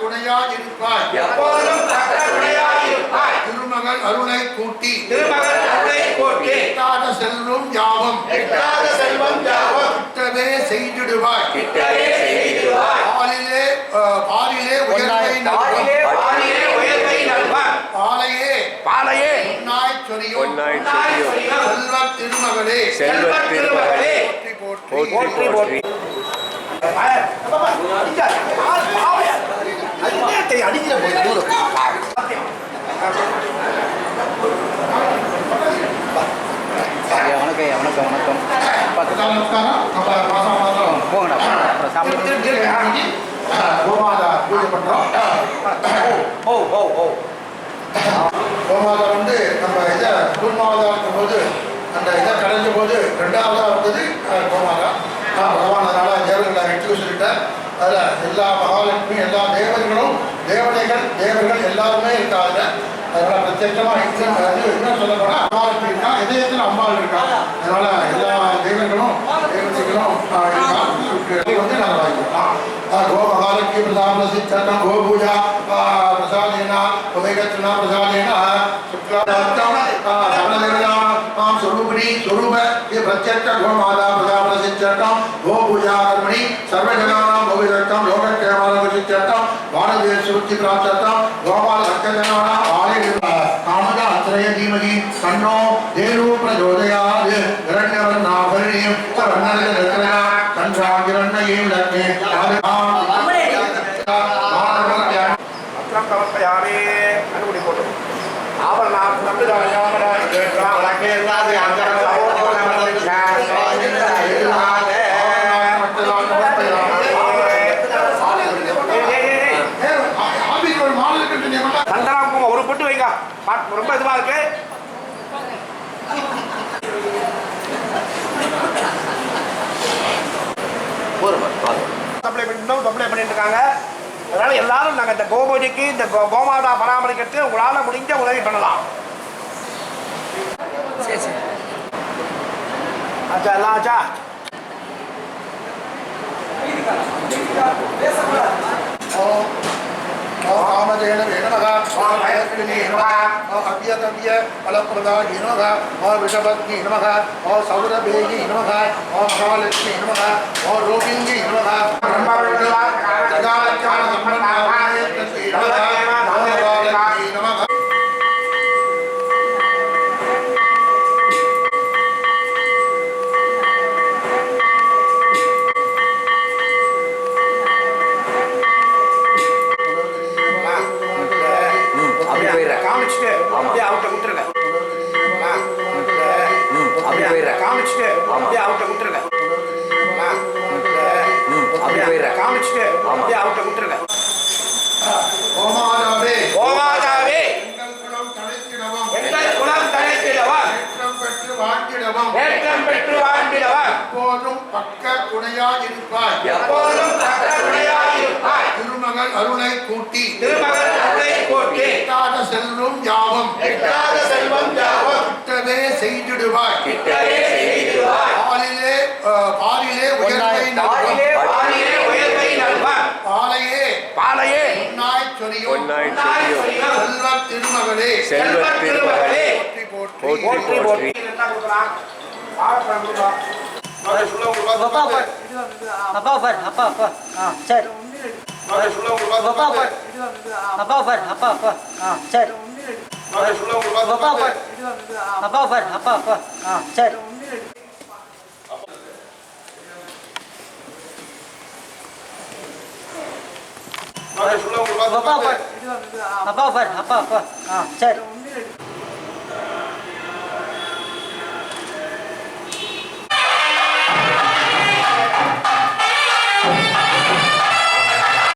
துணையாயிருப்பாய் திருமகள் அருளை கூட்டி எட்டாத செல்வம் யாவும் கிட்டவே செய்திடுவாய் பாலிலே உயர்வை நல்வாய் பாலையே பொன்னாய் சொரியும் செல்வத் திருமகளே போற்றி போற்றி கோமாதா பூஜை பண்றோம். கோமாதா வந்து நம்ம இதை குருமாவதா இருக்கும்போது அந்த இதை கடைஞ்ச போது ரெண்டாவதா வந்தது கோமாதா. பகவானதால தேவர்களை எடுத்து சொல்லிட்டேன். அதில் எல்லா மகாலட்சுமி எல்லா தேவர்களும் தேவர்கள் எல்லாருமே இருக்காங்க. அதனால பிரத்யேகமாக இன்னும் சொல்ல போனா மகாலட்சுமி இருக்கா, இதயத்தில் அம்பாள் இருக்கா. அதனால எல்லா தேவர்களும் வந்து நாங்கள் வாங்கிக்கலாம். गो महालक्ष्मी प्रसाद प्रसिद्ध गो पूजा प्रसादेन उभयगच्छना प्रसादेन स्वरूपिणी स्वरूप ये प्रत्यक्ष गो माता प्रसाद प्रसिद्ध गो पूजा कर्मणि सर्वजनानां भविष्यत्तं लोकक्षेमाय प्रसिद्ध भारतीय सुरुचि प्राप्त गोपाल भक्तजनानां आलय कामदा अत्रय धीमहि तन्नो देवो प्रचोदयात् हिरण्यवर्णाभरणीं वर्णरजनकरणा तन्त्रागिरण्यं लक्ष्मी ஒரு பொட்டு வைங்க ரொம்ப இதுவா இருக்கு. சப்ளை பண்ணிட்டு இருக்காங்க. அதனால எல்லாரும் நாங்கள் இந்த கோபூஜைக்கு இந்த கோமாதா பராமரிக்கிறதுக்கு உங்களால் முடிஞ்ச உதவி பண்ணலாம். சரி சரி ஆச்சா எல்லாம் ஆச்சா. कामधेन वेणमः भयत्रिणे नमः अव्यतव्य फलप्रदाय नमः विषभग्नि नमः सौरभेगी नमः महालक्ष्मी नमः रोगिंगी नमः नमः திருமகள் அருளை கூட்டி எட்டாத செல்வம் யாவும் கிட்டவே செய்திடுவாய் பாலிலே உயர்வை நல்வாய் பாலையே பொன்னாய் சொரியும் செல்வத் திருமகளே போற்றி போற்றி. சரி